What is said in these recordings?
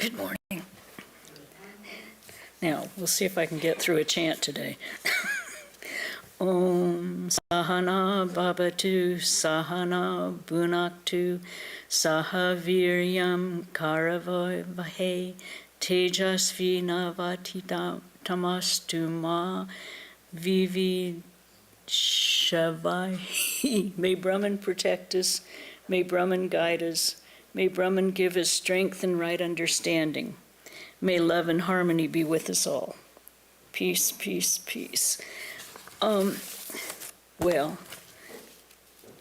Good morning. Now, we'll see if I can get through a chant today. Om Sahana Bhavatu Sahana Bhunaktu Sahaviryam Karavavahe Tejasvi Navatita Tamastu Ma Vivi Shavai. May Brahman protect us. May Brahman guide us. May Brahman give us strength and right understanding. May love and harmony be with us all. Peace, peace, peace. Well,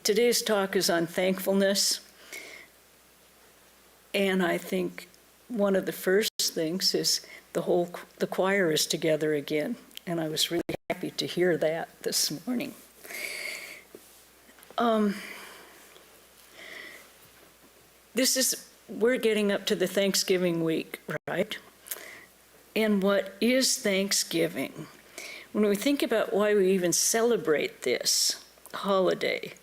today's talk is on thankfulness. And I think one of the first things is the choir is together again. And I was really happy to hear that this morning. We're getting up to the Thanksgiving week, right? And what is Thanksgiving? When we think about why we even celebrate this holiday,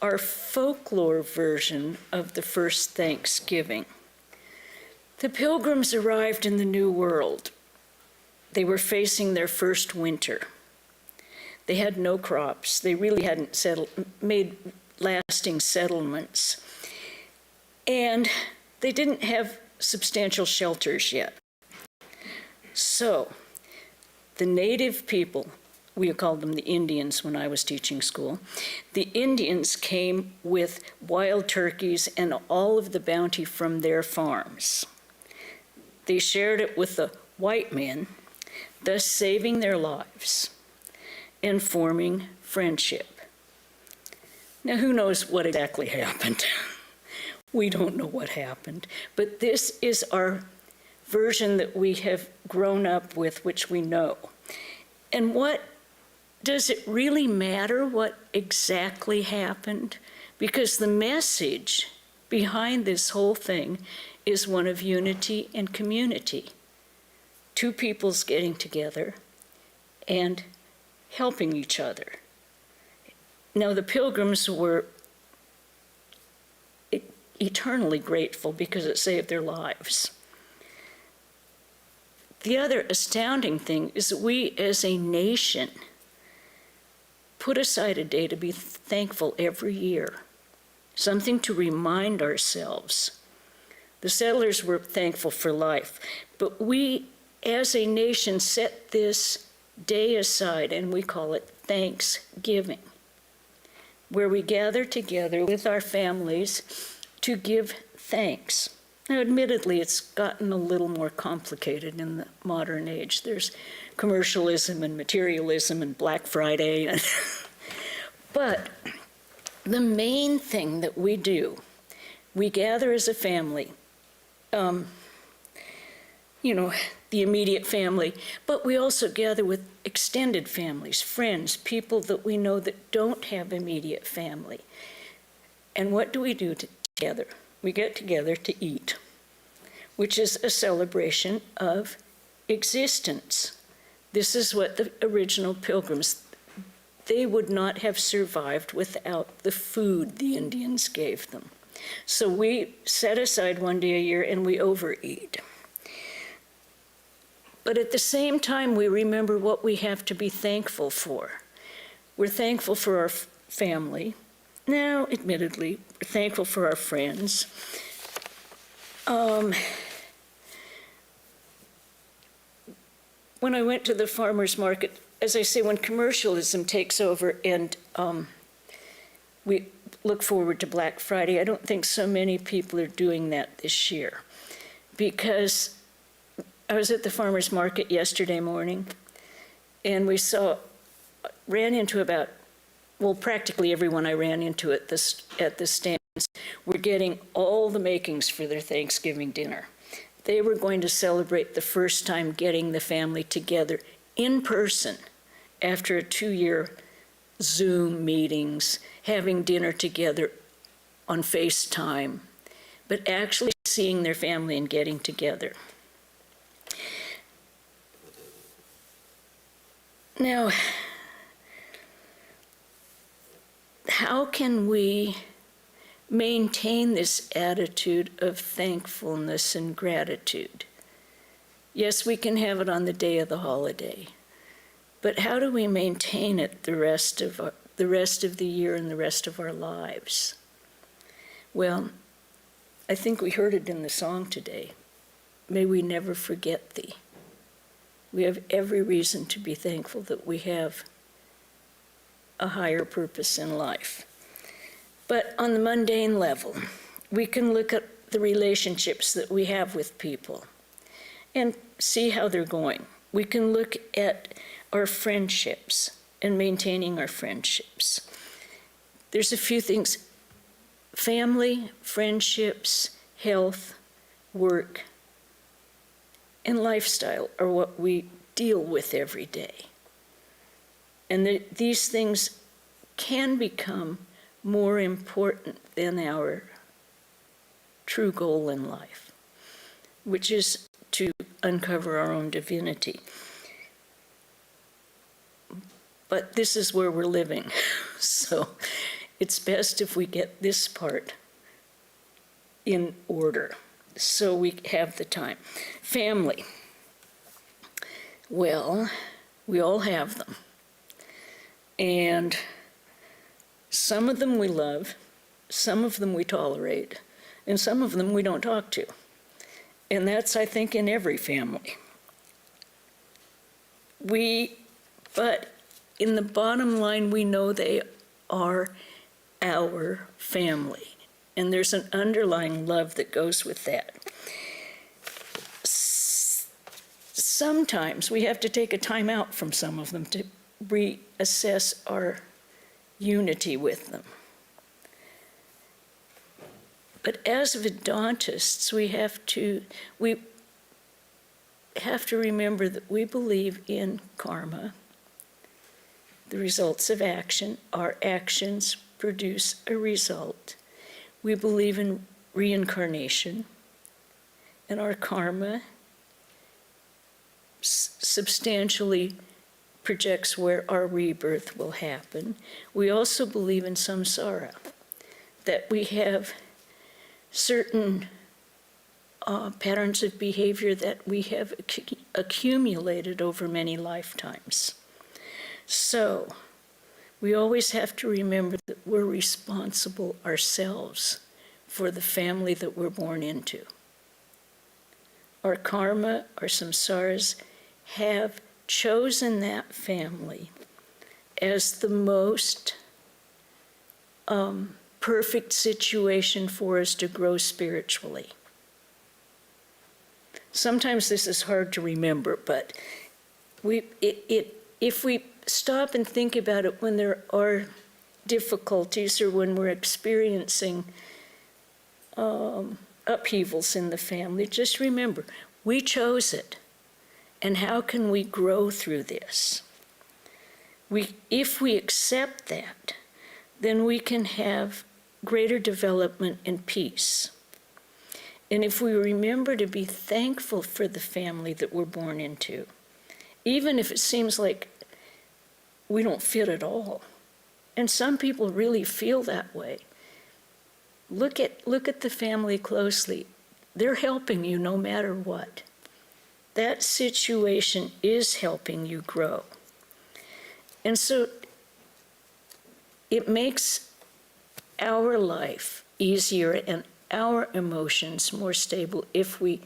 our folklore version of the first Thanksgiving. The Pilgrims arrived in the New World. They were facing their first winter. They had no crops. They really hadn't made lasting settlements. And they didn't have substantial shelters yet. So, the native people, we called them the Indians when I was teaching school, the Indians came with wild turkeys and all of the bounty from their farms. They shared it with the white men, thus saving their lives and forming friendship. Now, who knows what exactly happened? We don't know what happened, but this is our version that we have grown up with, which we know. And does it really matter what exactly happened? Because the message behind this whole thing is one of unity and community. Two peoples getting together and helping each other. Now, the Pilgrims were eternally grateful because it saved their lives. The other astounding thing is that we as a nation put aside a day to be thankful every year, something to remind ourselves. The settlers were thankful for life, but we as a nation set this day aside and we call it Thanksgiving, where we gather together with our families to give thanks. Now, admittedly, it's gotten a little more complicated in the modern age. There's commercialism and materialism and Black Friday. But the main thing that we do, we gather as a family, the immediate family, but we also gather with extended families, friends, people that we know that don't have immediate family. And what do we do together? We get together to eat, which is a celebration of existence. This is what the original Pilgrims, they would not have survived without the food the Indians gave them. So we set aside one day a year and we overeat. But at the same time, we remember what we have to be thankful for. We're thankful for our family. Now, admittedly, we're thankful for our friends. When I went to the farmer's market, as I say, when commercialism takes over and we look forward to Black Friday, I don't think so many people are doing that this year. Because I was at the farmer's market yesterday morning, and ran into practically everyone I ran into at the stands were getting all the makings for their Thanksgiving dinner. They were going to celebrate the first time getting the family together in person after a 2-year Zoom meetings, having dinner together on FaceTime, but actually seeing their family and getting together. Now, how can we maintain this attitude of thankfulness and gratitude? Yes, we can have it on the day of the holiday, but how do we maintain it the rest of the year and the rest of our lives? Well, I think we heard it in the song today. May we never forget thee. We have every reason to be thankful that we have a higher purpose in life. But on the mundane level, we can look at the relationships that we have with people and see how they're going. We can look at our friendships and maintaining our friendships. There's a few things: family, friendships, health, work, and lifestyle are what we deal with every day. And these things can become more important than our true goal in life, which is to uncover our own divinity. But this is where we're living, so it's best if we get this part in order so we have the time. Family. Well, we all have them. And some of them we love, some of them we tolerate, and some of them we don't talk to. And that's, I think, in every family. But in the bottom line, we know they are our family. And there's an underlying love that goes with that. Sometimes we have to take a time out from some of them to reassess our unity with them. But as Vedantists, we have to remember that we believe in karma, the results of action. Our actions produce a result. We believe in reincarnation, and our karma substantially projects where our rebirth will happen. We also believe in samsara, that we have certain patterns of behavior that we have accumulated over many lifetimes. So we always have to remember that we're responsible ourselves for the family that we're born into. Our karma, our samsaras, have chosen that family as the most perfect situation for us to grow spiritually. Sometimes this is hard to remember, but if we stop and think about it when there are difficulties or when we're experiencing upheavals in the family, just remember, we chose it. And how can we grow through this? If we accept that, then we can have greater development and peace. And if we remember to be thankful for the family that we're born into, even if it seems like we don't fit at all, and some people really feel that way, look at the family closely. They're helping you no matter what. That situation is helping you grow. And so it makes our life easier and our emotions more stable if we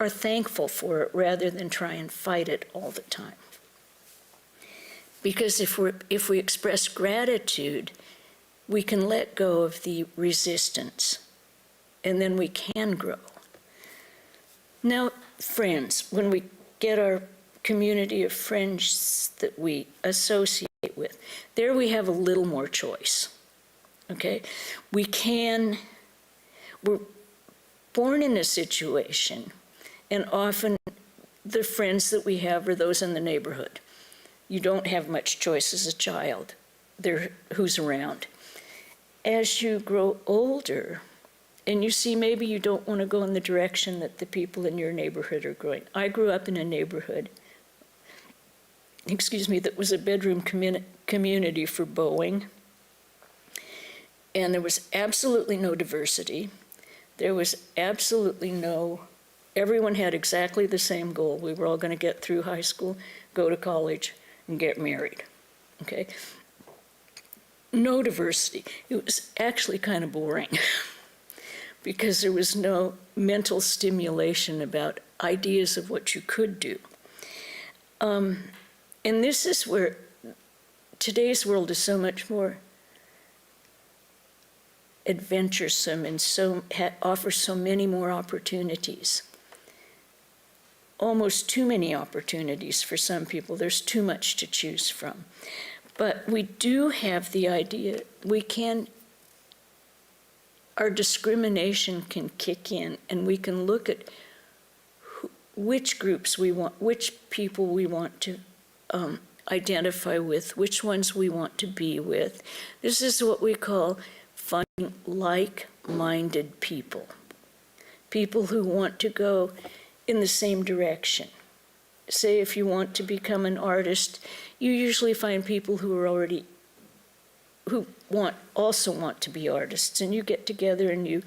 are thankful for it rather than try and fight it all the time. Because if we express gratitude, we can let go of the resistance, and then we can grow. Now, friends, when we get our community of friends that we associate with, there we have a little more choice, okay? We're born in a situation, and often the friends that we have are those in the neighborhood. You don't have much choice as a child. They're who's around. As you grow older, and you see maybe you don't want to go in the direction that the people in your neighborhood are going. I grew up in a neighborhood, that was a bedroom community for Boeing. And there was absolutely no diversity. There was absolutely no, everyone had exactly the same goal. We were all going to get through high school, go to college, and get married, okay? No diversity. It was actually kind of boring because there was no mental stimulation about ideas of what you could do. And this is where today's world is so much more adventuresome and offers so many more opportunities. Almost too many opportunities for some people. There's too much to choose from. But we do have the idea our discrimination can kick in, and we can look at which groups we want, which people we want to identify with, which ones we want to be with. This is what we call finding like-minded people, people who want to go in the same direction. Say if you want to become an artist, you usually find people who also want to be artists, and you get together and you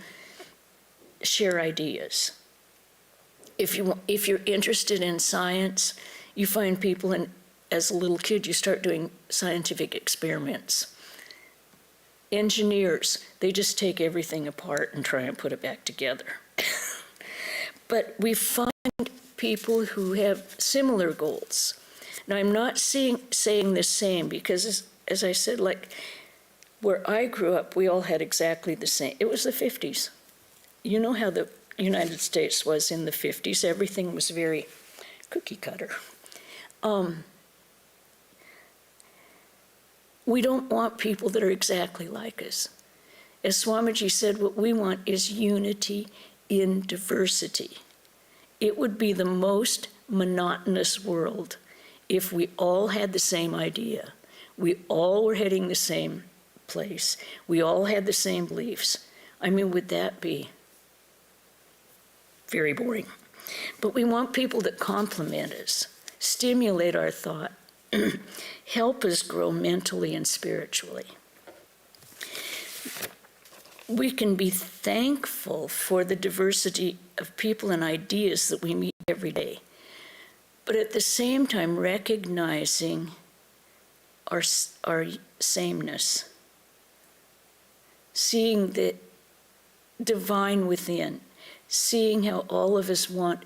share ideas. If you're interested in science, you find people, and as a little kid you start doing scientific experiments. Engineers, they just take everything apart and try and put it back together. But we find people who have similar goals. Now, I'm not saying the same because, as I said, like where I grew up, we all had exactly the same. It was the 50s. You know how the United States was in the 50s. Everything was very cookie cutter. We don't want people that are exactly like us. As Swamiji said, what we want is unity in diversity. It would be the most monotonous world if we all had the same idea. We all were heading the same place. We all had the same beliefs. I mean, would that be very boring? But we want people that complement us, stimulate our thought, help us grow mentally and spiritually. We can be thankful for the diversity of people and ideas that we meet every day, but at the same time recognizing our sameness, seeing the divine within, seeing how all of us want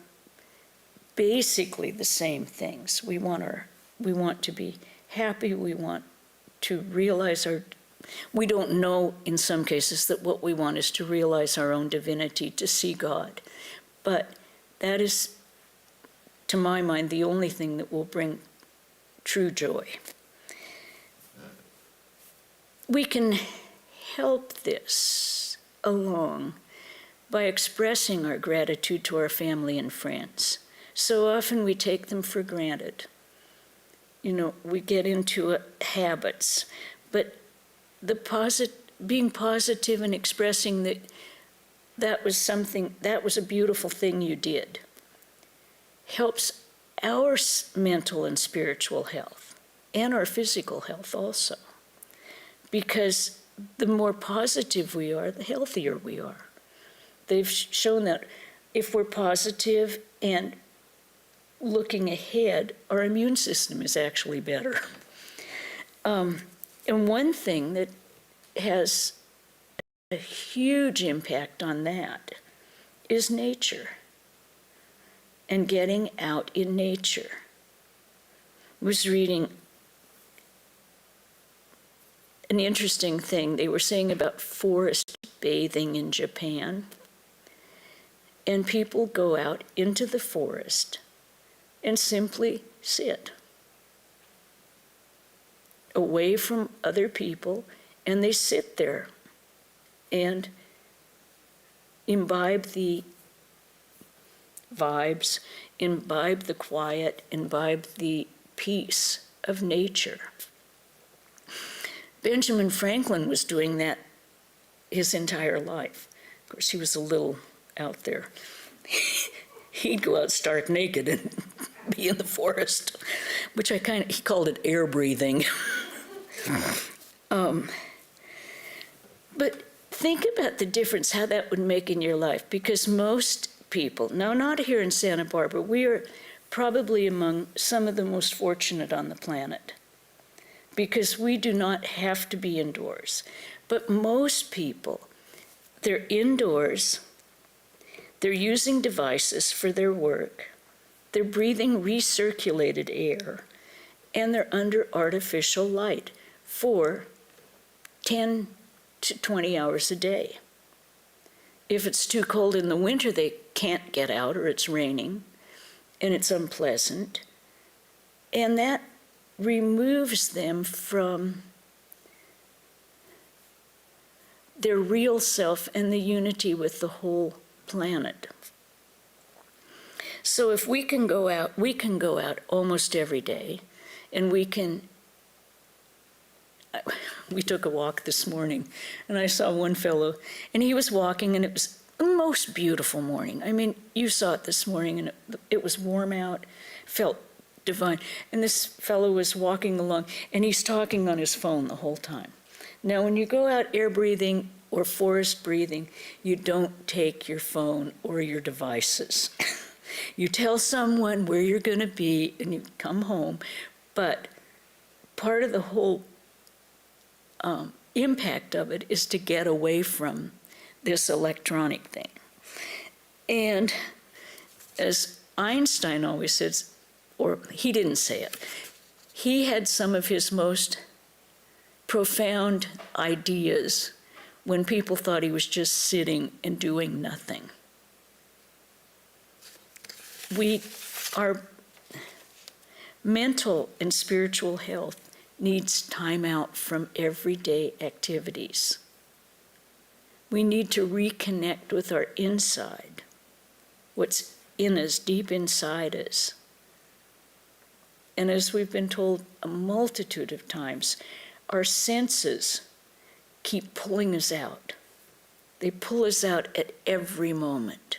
basically the same things. We want to be happy, we want to realize we don't know in some cases that what we want is to realize our own divinity, to see God. But that is, to my mind, the only thing that will bring true joy. We can help this along by expressing our gratitude to our family and friends. So often we take them for granted. You know, we get into habits, but being positive and expressing that was a beautiful thing you did, helps our mental and spiritual health, and our physical health also. Because the more positive we are, the healthier we are. They've shown that if we're positive and looking ahead, our immune system is actually better. And one thing that has a huge impact on that is nature and getting out in nature. I was reading an interesting thing. They were saying about forest bathing in Japan. And people go out into the forest and simply sit away from other people, and they sit there and imbibe the vibes, imbibe the quiet, imbibe the peace of nature. Benjamin Franklin was doing that his entire life. Of course, he was a little out there. He'd go out stark naked and be in the forest, which he called it air breathing. But But think about the difference, how that would make in your life, because most people, now not here in Santa Barbara, we are probably among some of the most fortunate on the planet, because we do not have to be indoors. But most people, they're indoors, they're using devices for their work, they're breathing recirculated air, and they're under artificial light for 10 to 20 hours a day. If it's too cold in the winter, they can't get out, or it's raining, and it's unpleasant. And that removes them from their real self and the unity with the whole planet. So if we can go out almost every day, and we took a walk this morning, and I saw one fellow, and he was walking, and it was the most beautiful morning. I mean, you saw it this morning, and it was warm out, felt divine. And this fellow was walking along, and he's talking on his phone the whole time. Now, when you go out air breathing or forest breathing, you don't take your phone or your devices. You tell someone where you're going to be, and you come home. But part of the whole impact of it is to get away from this electronic thing. And as Einstein always says, or he didn't say it, he had some of his most profound ideas when people thought he was just sitting and doing nothing. Our mental and spiritual health needs time out from everyday activities. We need to reconnect with our inside, what's in us, deep inside us. And as we've been told a multitude of times, our senses keep pulling us out. They pull us out at every moment.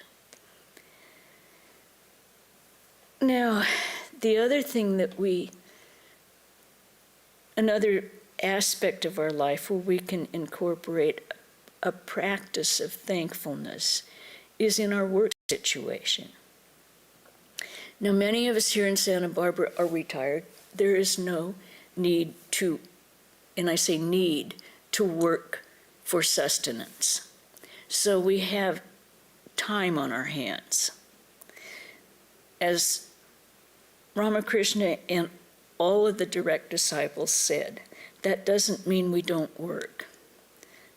Now, the other thing that another aspect of our life where we can incorporate a practice of thankfulness is in our work situation. Now, many of us here in Santa Barbara are retired. There is no need to, and I say need, to work for sustenance. So we have time on our hands. As Ramakrishna and all of the direct disciples said, that doesn't mean we don't work,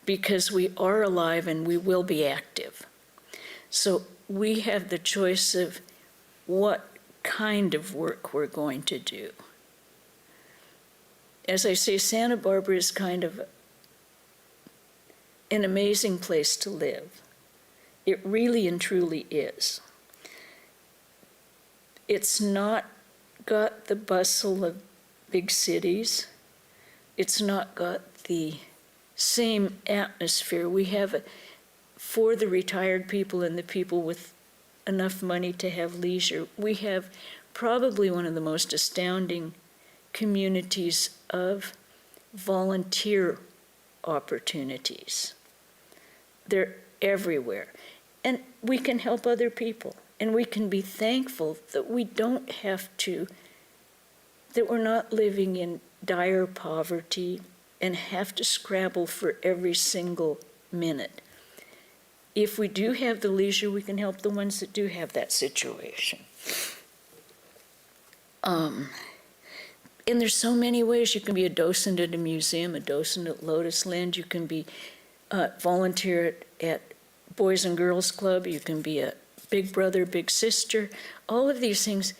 because we are alive and we will be active. So we have the choice of what kind of work we're going to do. As I say, Santa Barbara is kind of an amazing place to live. It really and truly is. It's not got the bustle of big cities. It's not got the same atmosphere. We have, for the retired people and the people with enough money to have leisure, we have probably one of the most astounding communities of volunteer opportunities. They're everywhere. And we can help other people. And we can be thankful that we don't have to, that we're not living in dire poverty and have to scrabble for every single minute. If we do have the leisure, we can help the ones that do have that situation. And there's so many ways. You can be a docent at a museum, a docent at Lotus Land. You can be volunteer at Boys and Girls Club. You can be a big brother, big sister. All of these things,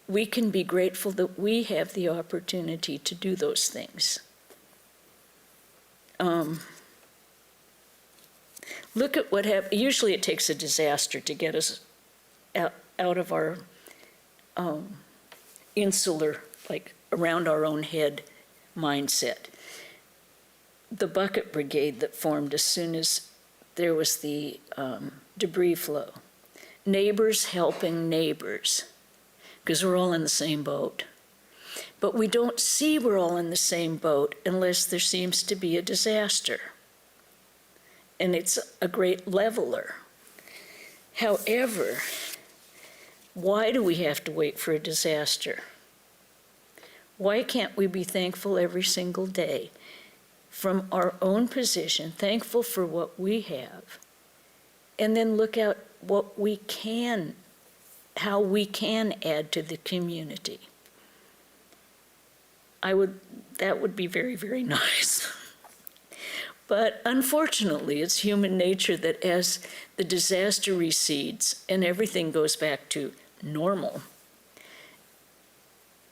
we can be grateful that we have the opportunity to do those things. Look at what happens. Usually it takes a disaster to get us out of our insular, like around our own head mindset. The bucket brigade that formed as soon as there was the debris flow. Neighbors helping neighbors, because we're all in the same boat. But we don't see we're all in the same boat unless there seems to be a disaster. And it's a great leveler. However, why do we have to wait for a disaster? Why can't we be thankful every single day from our own position, thankful for what we have, and then look at what we can, how we can add to the community? That would be very, very nice. But unfortunately, it's human nature that as the disaster recedes and everything goes back to normal,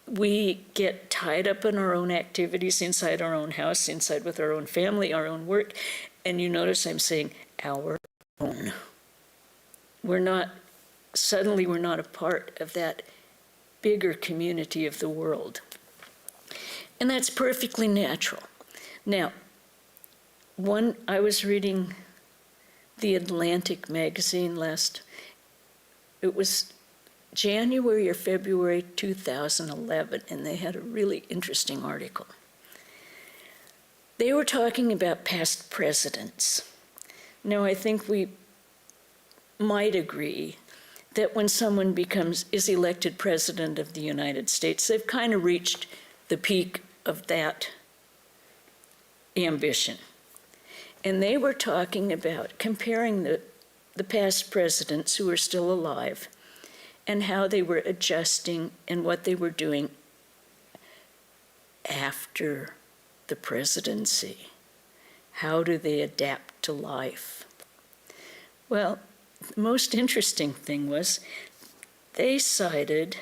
we get tied up in our own activities inside our own house, inside with our own family, our own work. And you notice I'm saying our own. Suddenly we're not a part of that bigger community of the world. And that's perfectly natural. Now, I was reading the Atlantic magazine it was January or February 2011, and they had a really interesting article. They were talking about past presidents. Now, I think we might agree that when someone is elected president of the United States, they've kind of reached the peak of that ambition. And they were talking about comparing the past presidents who are still alive and how they were adjusting and what they were doing after the presidency. How do they adapt to life? Well, the most interesting thing was they cited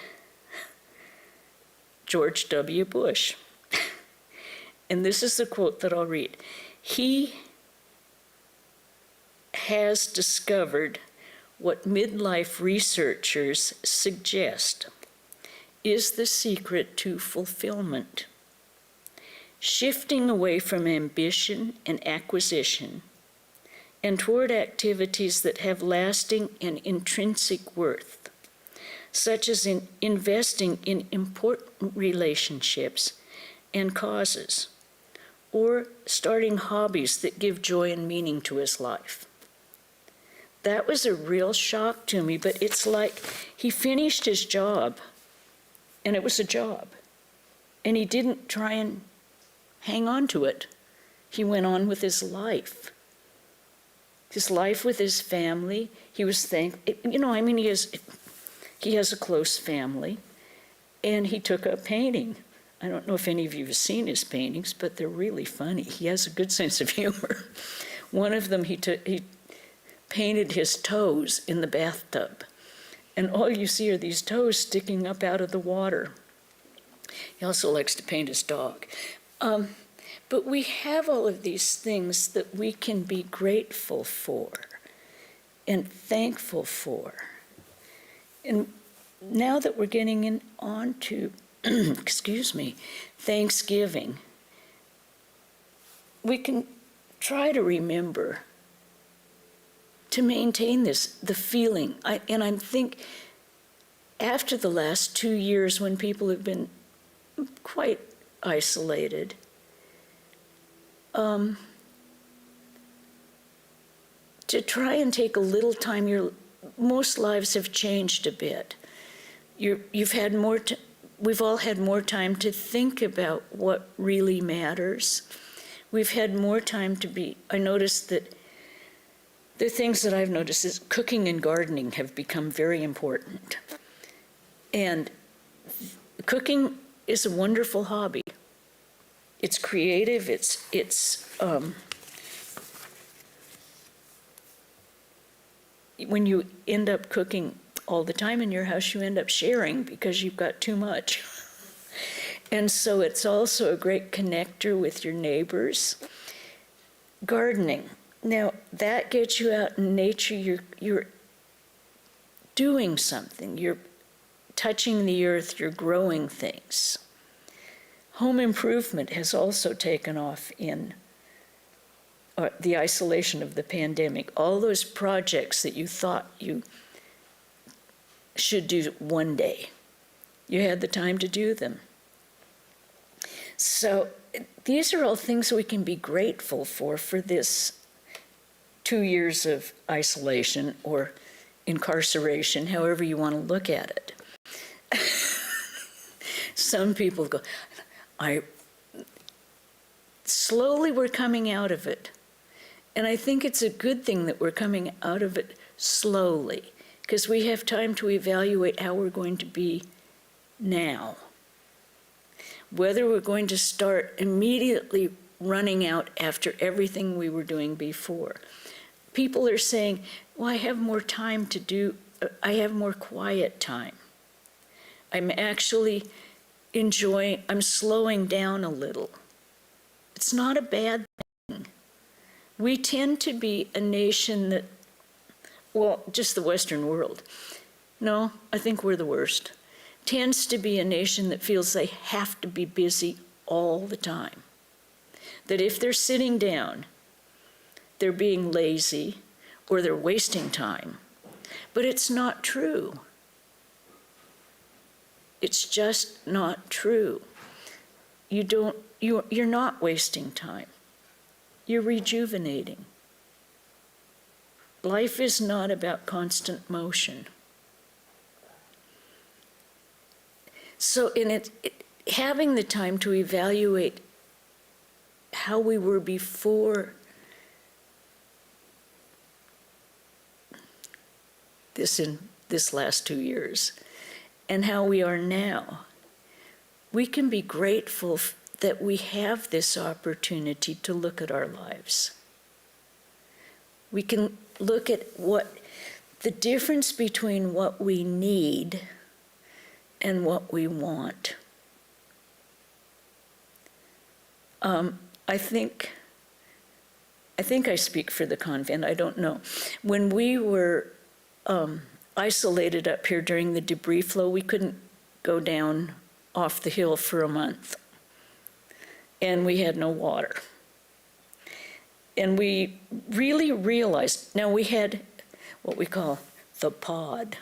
George W. Bush. And this is the quote that I'll read. He has discovered what midlife researchers suggest is the secret to fulfillment. Shifting away from ambition and acquisition and toward activities that have lasting and intrinsic worth, such as in investing in important relationships and causes, or starting hobbies that give joy and meaning to his life. That was a real shock to me, but it's like he finished his job, and it was a job, and he didn't try and hang on to it. He went on with his life with his family. He was he has a close family, and he took up painting. I don't know if any of you have seen his paintings, but they're really funny. He has a good sense of humor. One of them, he painted his toes in the bathtub, and all you see are these toes sticking up out of the water. He also likes to paint his dog. But we have all of these things that we can be grateful for and thankful for. And now that we're getting on to, Thanksgiving, we can try to remember to maintain the feeling. I think after the last 2 years when people have been quite isolated, to try and take a little time. Most lives have changed a bit. We've all had more time to think about what really matters. We've had more time I noticed that the things that I've noticed is cooking and gardening have become very important. And cooking is a wonderful hobby. It's creative, when you end up cooking all the time in your house, you end up sharing because you've got too much. And so it's also a great connector with your neighbors. Gardening. Now, that gets you out in nature. You're doing something. You're touching the earth. You're growing things. Home improvement has also taken off in the isolation of the pandemic. All those projects that you thought you should do one day, you had the time to do them. So these are all things we can be grateful for this 2 years of isolation or incarceration, however you want to look at it. Some people go, slowly we're coming out of it. And I think it's a good thing that we're coming out of it slowly, because we have time to evaluate how we're going to be now. Whether we're going to start immediately running out after everything we were doing before. People are saying, well, I have more time to do, I have more quiet time. I'm actually I'm slowing down a little. It's not a bad thing. We tend to be a nation that, well, just the Western world. No, I think we're the worst. Tends to be a nation that feels they have to be busy all the time. That if they're sitting down, they're being lazy or they're wasting time. But it's not true. It's just not true. You're not wasting time. You're rejuvenating. Life is not about constant motion. So having the time to evaluate how we were before this last 2 years and how we are now, we can be grateful that we have this opportunity to look at our lives. We can look at what the difference between what we need and what we want. I think I speak for the convent, I don't know. When we were isolated up here during the debris flow, we couldn't go down off the hill for a month. And we had no water. And we really realized, now we had what we call the pod.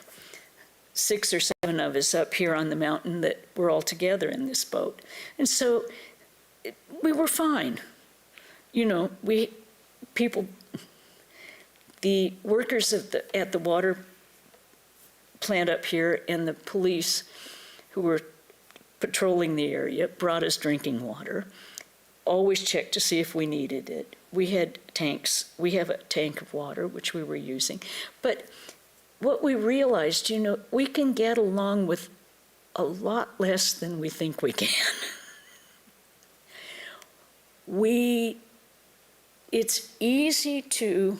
6 or 7 of us up here on the mountain that were all together in this boat. And so we were fine. You know, the workers at the water plant up here and the police who were patrolling the area brought us drinking water, always checked to see if we needed it. We had tanks. We have a tank of water, which we were using. But what we realized, you know, we can get along with a lot less than we think we can. It's easy to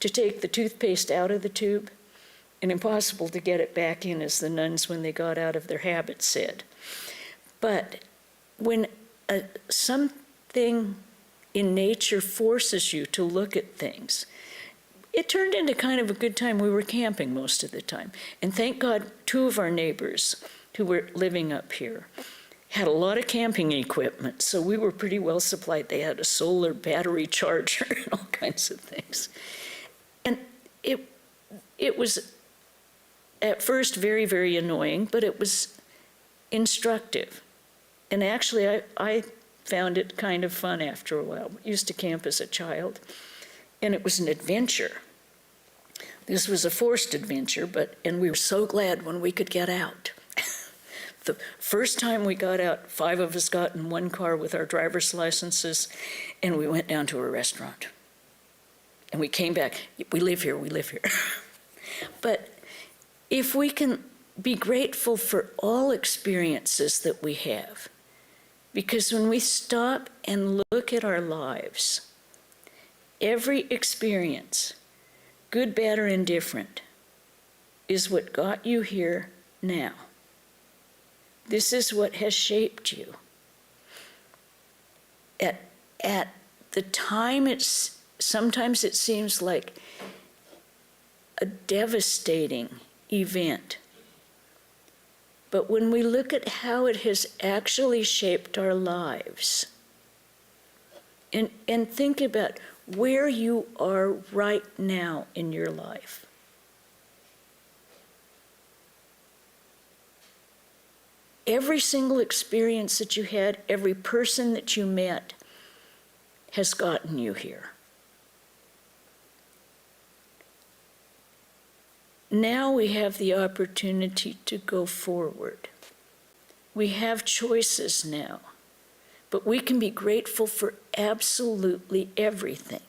take the toothpaste out of the tube and impossible to get it back in, as the nuns, when they got out of their habit, said. But when something in nature forces you to look at things, it turned into kind of a good time. We were camping most of the time. And thank God 2 of our neighbors who were living up here had a lot of camping equipment, so we were pretty well supplied. They had a solar battery charger and all kinds of things. And it was at first very, very annoying, but it was instructive. And actually, I found it kind of fun after a while. I used to camp as a child, and it was an adventure. This was a forced adventure, and we were so glad when we could get out. The first time we got out, 5 of us got in one car with our driver's licenses, and we went down to a restaurant. And we came back. We live here, we live here. But if we can be grateful for all experiences that we have, because when we stop and look at our lives, every experience, good, bad, or indifferent, is what got you here now. This is what has shaped you. At the time, sometimes it seems like a devastating event. But when we look at how it has actually shaped our lives, and think about where you are right now in your life. every single experience that you had, every person that you met has gotten you here. Now we have the opportunity to go forward. We have choices now, but we can be grateful for absolutely everything.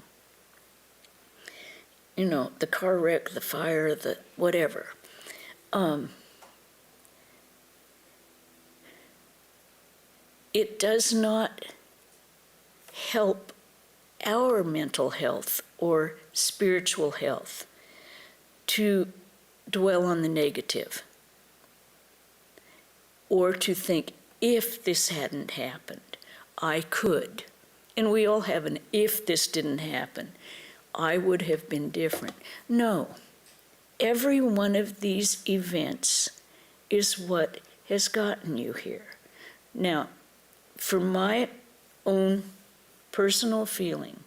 You know, the car wreck, the fire, the whatever. It does not help our mental health or spiritual health to dwell on the negative or to think, if this hadn't happened, I could. And we all have an if this didn't happen, I would have been different. No, every one of these events is what has gotten you here. Now, for my own personal feeling,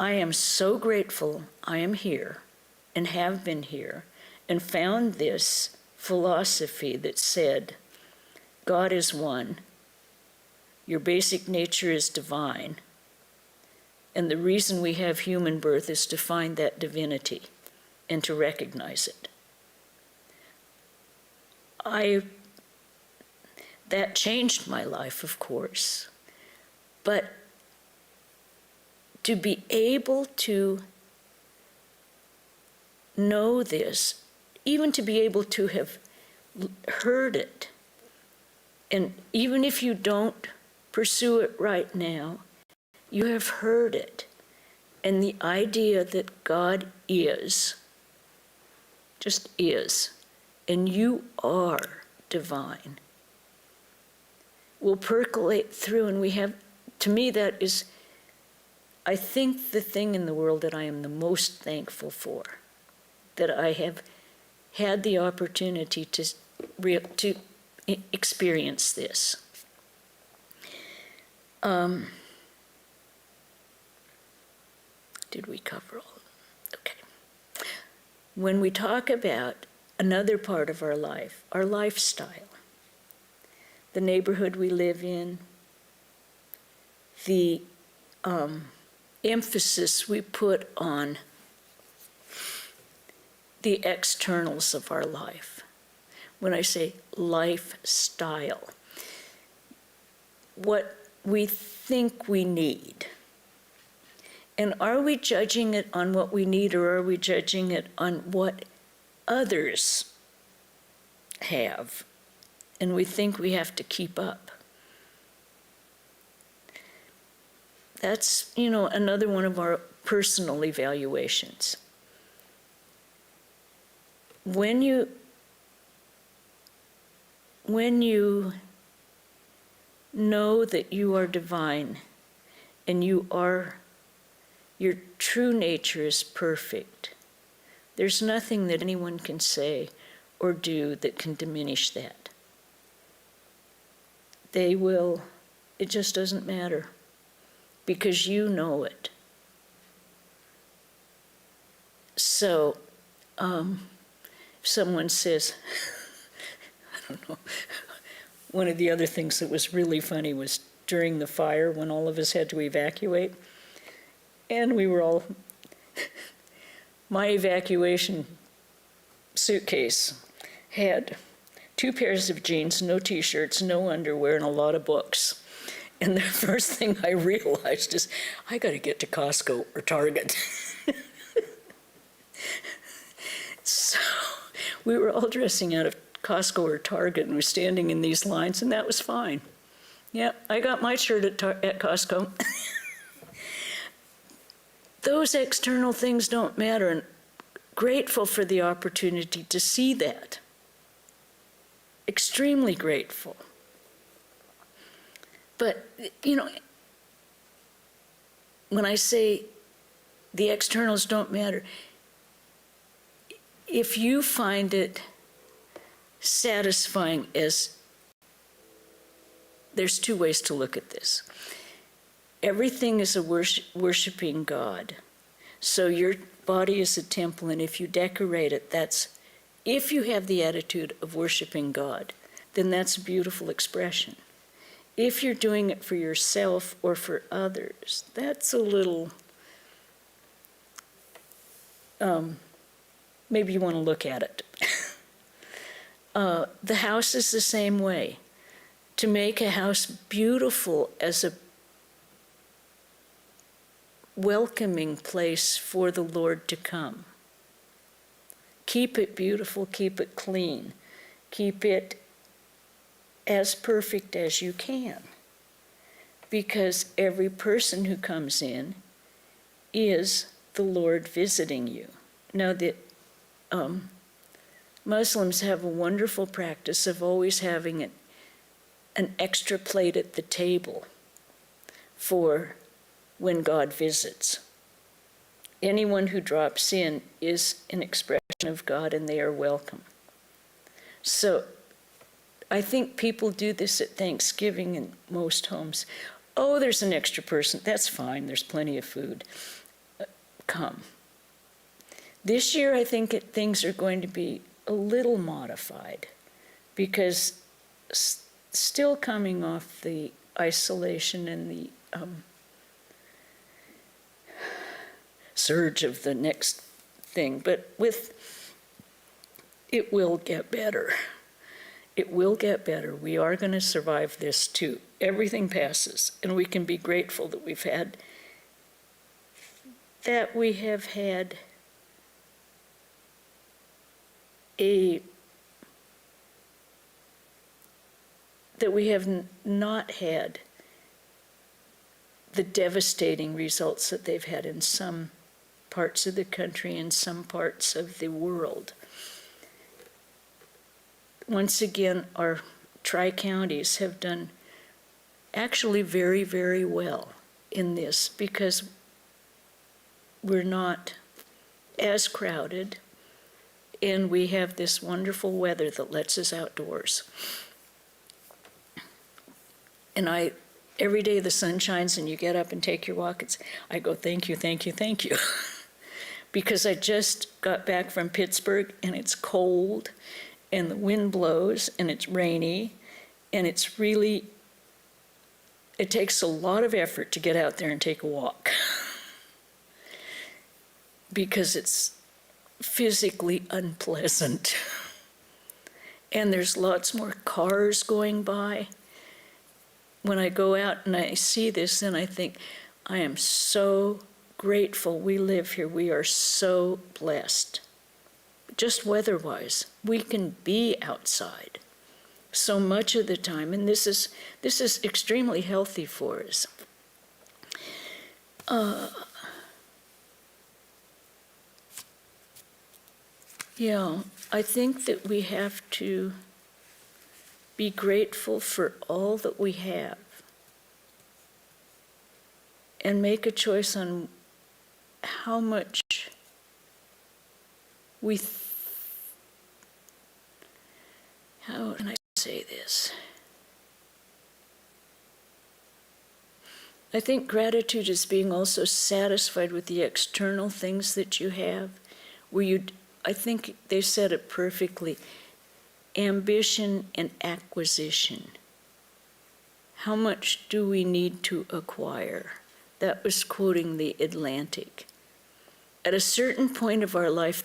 I am so grateful I am here and have been here and found this philosophy that said, God is one, your basic nature is divine, and the reason we have human birth is to find that divinity and to recognize it. That changed my life, of course, but to be able to know this, even to be able to have heard it, and even if you don't pursue it right now, you have heard it. And the idea that God is, just is, and you are divine, will percolate through, and we have, to me, that is, I think, the thing in the world that I am the most thankful for, that I have had the opportunity to experience this. Did we cover all of them? Okay. When we talk about another part of our life, our lifestyle, the neighborhood we live in, the emphasis we put on the externals of our life. When I say lifestyle, what we think we need. And are we judging it on what we need, or are we judging it on what others have? And we think we have to keep up. That's, another one of our personal evaluations. When you know that you are divine and your true nature is perfect, there's nothing that anyone can say or do that can diminish that. It just doesn't matter, because you know it. So, someone says, I don't know, one of the other things that was really funny was during the fire when all of us had to evacuate, and we were all, my evacuation suitcase had 2 pairs of jeans, no t-shirts, no underwear, and a lot of books. And the first thing I realized is, I got to get to Costco or Target. So we were all dressing out of Costco or Target and we're standing in these lines, and that was fine. Yeah, I got my shirt at Costco. Those external things don't matter, and grateful for the opportunity to see that. Extremely grateful. But, when I say the externals don't matter, if you find it satisfying, there's 2 ways to look at this. Everything is a worshiping God. So your body is a temple, and if you decorate it, if you have the attitude of worshiping God, then that's a beautiful expression. If you're doing it for yourself or for others, that's a little, maybe you want to look at it. The house is the same way. To make a house beautiful as a welcoming place for the Lord to come. Keep it beautiful, keep it clean, keep it as perfect as you can. Because every person who comes in is the Lord visiting you. Now, the Muslims have a wonderful practice of always having an extra plate at the table for when God visits. Anyone who drops in is an expression of God, and they are welcome. So I think people do this at Thanksgiving in most homes. Oh, there's an extra person. That's fine. There's plenty of food. Come. This year, I think things are going to be a little modified because still coming off the isolation and the surge of the next thing, but it will get better. It will get better. We are going to survive this too. Everything passes, and we can be grateful that we have had that we have not had the devastating results that they've had in some parts of the country and some parts of the world. Once again, our tri-counties have done actually very, very well in this because we're not as crowded and we have this wonderful weather that lets us outdoors. And every day the sun shines and you get up and take your walk, I go, thank you, thank you, thank you. Because I just got back from Pittsburgh and it's cold and the wind blows and it's rainy and it takes a lot of effort to get out there and take a walk. Because it's physically unpleasant. And there's lots more cars going by. When I go out and I see this, then I think, I am so grateful we live here. We are so blessed. Just weather-wise, we can be outside so much of the time, and this is extremely healthy for us. Yeah, I think that we have to be grateful for all that we have and make a choice on how much how can I say this? I think gratitude is being also satisfied with the external things that you have, where I think they said it perfectly, ambition and acquisition. How much do we need to acquire? That was quoting the Atlantic. At a certain point of our life,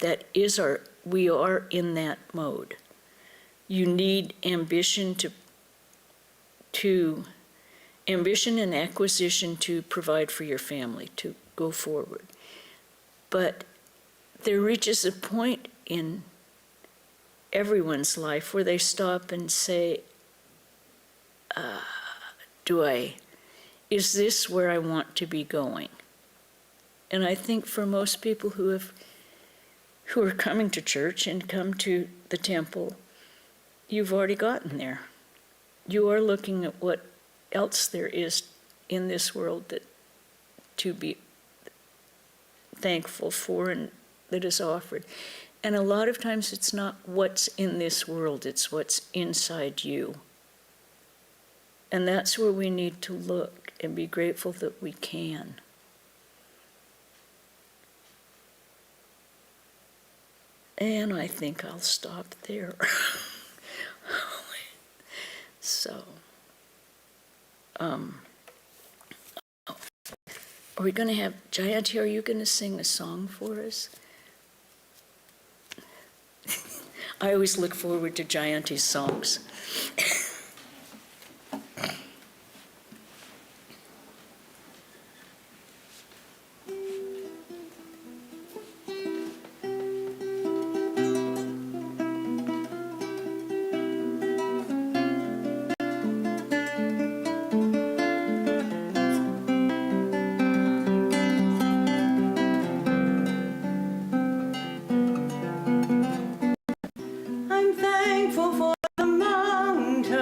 we are in that mode. You need ambition ambition and acquisition to provide for your family, to go forward. But there reaches a point in everyone's life where they stop and say, is this where I want to be going? And I think for most people who are coming to church and come to the temple, you've already gotten there. You are looking at what else there is in this world to be thankful for and that is offered. And a lot of times it's not what's in this world, it's what's inside you. And that's where we need to look and be grateful that we can. And I think I'll stop there. So, are we going to have, Jayanti, are you going to sing a song for us? I always look forward to Jayanti's songs. I'm thankful for the mountains.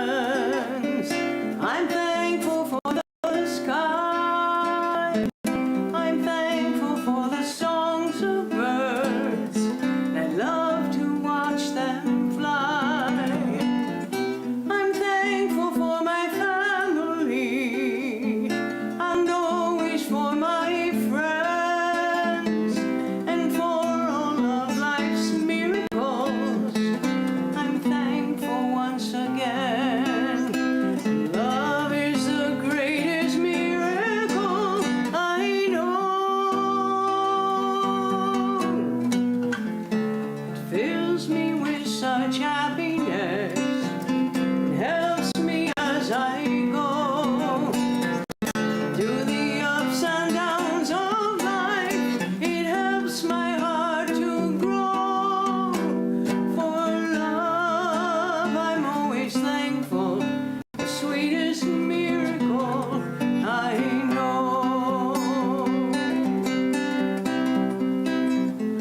I'm thankful for the sky. I'm thankful for the songs of birds. I love to watch them fly. I'm thankful for my family and always for my friends and for all of life's miracles. I'm thankful once again. Love is the greatest miracle I know. It fills me with such happiness. It helps me as I go through the ups and downs of life. It helps my heart to grow. For love, I'm always thankful. The sweetest miracle I know.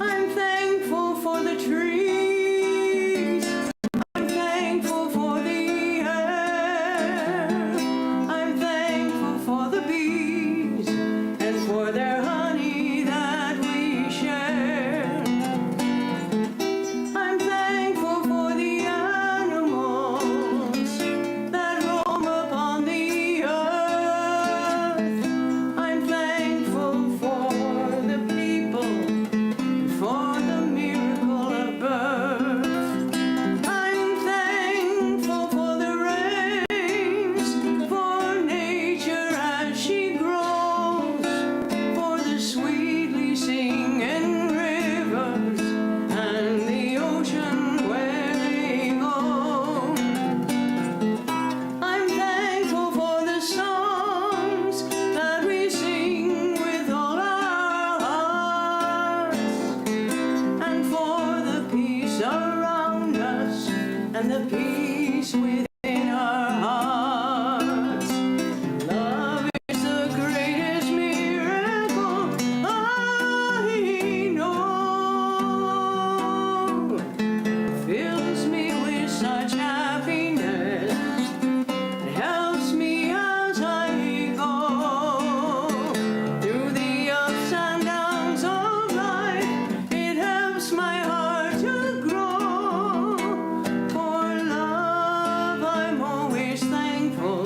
I'm thankful for the trees. I'm thankful for the air. I'm thankful for the bees and for their honey that we share. I'm thankful for the animals that roam upon the earth. I'm thankful for the people, for the miracle of birth. I'm thankful for the rains, for nature as she grows, for the sweetly singing rivers and the ocean where they go. I'm thankful for the songs that we sing with all our hearts, and for the peace around us and the peace within our hearts. Love is the greatest miracle I know. Fills me with such happiness. It helps me as I go through the ups and downs of life. It helps my heart to grow. For love, I'm always thankful.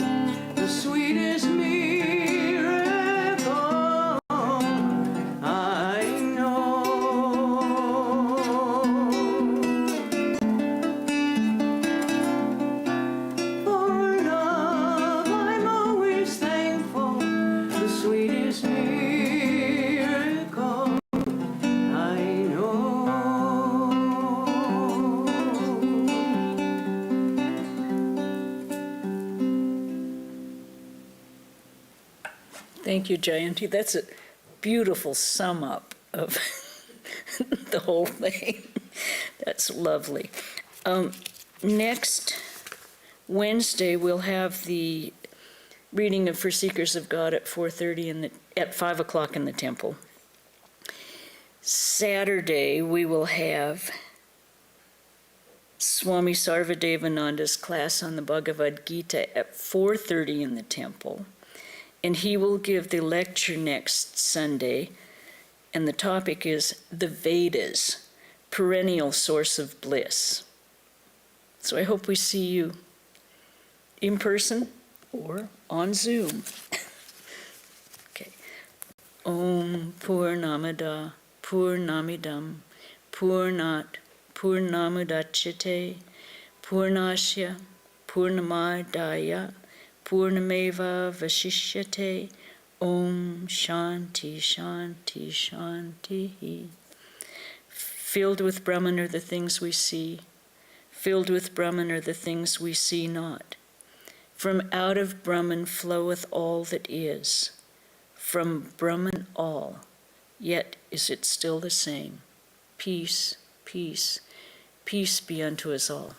The sweetest miracle I know. For love, I'm always thankful. The sweetest miracle I know. Thank you, Jayanti. That's a beautiful sum up of the whole thing. That's lovely. Next Wednesday, we'll have the reading of For Seekers of God at 4:30 at 5 o'clock in the temple. Saturday, we will have Swami Sarvadevananda's class on the Bhagavad Gita at 4:30 in the temple. And he will give the lecture next Sunday, and the topic is the Vedas, perennial source of bliss. So I hope we see you in person or on Zoom. Okay. Om Purnamada Purnamidam Purnat Purnamudachyate Purnasya Purnamadaya Purnameva Vashishyate. Om Shanti Shanti Shanti. Filled with Brahman are the things we see. Filled with Brahman are the things we see not. From out of Brahman floweth all that is. From Brahman all, yet is it still the same. Peace, peace, peace be unto us all.